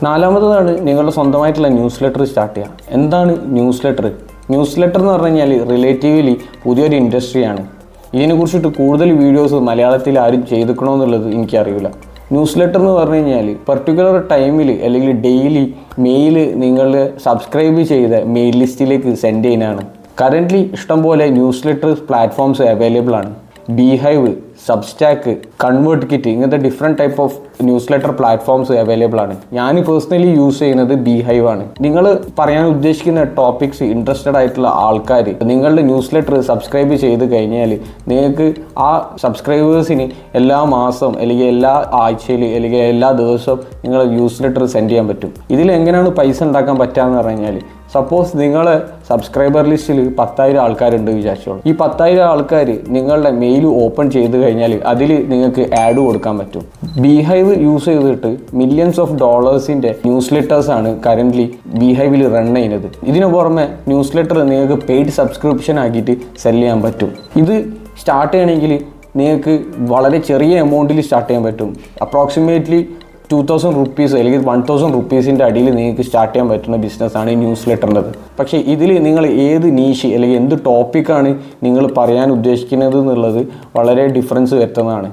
നാലാമതാണ് നിങ്ങളുടെ സ്വന്തമായിട്ടുള്ള news letter start ചെയ്യുക. എന്താണ് ന്യൂസ് ലെറ്റർ? ന്യൂസ് ലെറ്റർ എന്ന് പറഞ്ഞു കഴിഞ്ഞാൽ റിലേറ്റീവ്ലി പുതിയൊരു ഇൻഡസ്ട്രിയാണ്. ഇതിനെക്കുറിച്ചിട്ട് കൂടുതൽ വീഡിയോസ് മലയാളത്തിൽ ആരും ചെയ്തിക്കണമെന്നുള്ളത് എനിക്കറിയില്ല. ന്യൂസ് ലെറ്റർ എന്ന് പറഞ്ഞു കഴിഞ്ഞാൽ പർട്ടിക്കുലർ ടൈമിൽ അല്ലെങ്കിൽ ഡെയിലി മെയിൽ നിങ്ങൾ സബ്സ്ക്രൈബ് ചെയ്ത മെയിൽ ലിസ്റ്റിലേക്ക് സെൻഡ് ചെയ്യുന്നതാണ്. കറൻ്റ്ലി ഇഷ്ടംപോലെ ന്യൂസ് ലെറ്റർ പ്ലാറ്റ്ഫോംസ് അവൈലബിൾ ആണ്. ബീഹൈവ്, സബ്സ്റ്റാക്ക്, കൺവേർട്ട് കിറ്റ്, ഇങ്ങനത്തെ different type of news letter platforms available ആണ്. ഞാൻ പേഴ്സണലി യൂസ് ചെയ്യുന്നത് ബീഹൈവ് ആണ്. നിങ്ങൾ പറയാൻ ഉദ്ദേശിക്കുന്ന ടോപ്പിക്സ് ഇൻട്രസ്റ്റഡ് ആയിട്ടുള്ള ആൾക്കാർ നിങ്ങളുടെ ന്യൂസ് ലെറ്റർ സബ്സ്ക്രൈബ് ചെയ്ത് കഴിഞ്ഞാൽ നിങ്ങൾക്ക് ആ സബ്സ്ക്രൈബേഴ്സിന് എല്ലാ മാസം അല്ലെങ്കിൽ എല്ലാ ആഴ്ചയിൽ അല്ലെങ്കിൽ എല്ലാ ദിവസവും നിങ്ങൾ ന്യൂസ് ലെറ്റർ സെൻഡ് ചെയ്യാൻ പറ്റും. ഇതിൽ എങ്ങനെയാണ് പൈസ ഉണ്ടാക്കാൻ പറ്റുക എന്ന് പറഞ്ഞു കഴിഞ്ഞാൽ, സപ്പോസ് നിങ്ങളെ സബ്സ്ക്രൈബർ ലിസ്റ്റിൽ 10,000 ആൾക്കാരുണ്ട് വിചാരിച്ചോളൂ. ഈ 10,000 ആൾക്കാർ നിങ്ങളുടെ മെയിൽ ഓപ്പൺ ചെയ്ത് കഴിഞ്ഞാൽ അതിൽ നിങ്ങൾക്ക് ആഡ് കൊടുക്കാൻ പറ്റും. ബീഹൈവ് യൂസ് ചെയ്തിട്ട് മില്യൺസ് ഓഫ് ഡോളേഴ്സിൻ്റെ ന്യൂസ് ലെറ്റേഴ്സാണ് കറൻ്റ്ലി ബീഹൈവിൽ റൺ ചെയ്യുന്നത്. ഇതിനു പുറമെ ന്യൂസ് ലെറ്റർ നിങ്ങൾക്ക് പെയ്ഡ് സബ്സ്ക്രിപ്ഷൻ ആക്കിയിട്ട് സെല് ചെയ്യാൻ പറ്റും. ഇത് സ്റ്റാർട്ട് ചെയ്യണമെങ്കിൽ നിങ്ങൾക്ക് വളരെ ചെറിയ എമൗണ്ടിൽ സ്റ്റാർട്ട് ചെയ്യാൻ പറ്റും. അപ്രോക്സിമേറ്റ്ലി 2,000 റുപ്പീസ് അല്ലെങ്കിൽ 1,000 റുപ്പീസിൻ്റെ അടിയിൽ നിങ്ങൾക്ക് സ്റ്റാർട്ട് ചെയ്യാൻ പറ്റുന്ന ബിസിനസ്സാണ് ഈ ന്യൂസ് ലെറ്ററിൻ്റെത്. പക്ഷേ ഇതിൽ നിങ്ങൾ ഏത് നീഷ് അല്ലെങ്കിൽ എന്ത് ടോപ്പിക്കാണ് നിങ്ങൾ പറയാൻ ഉദ്ദേശിക്കുന്നത് എന്നുള്ളത് വളരെ ഡിഫറൻസ് വരുത്തുന്നതാണ്.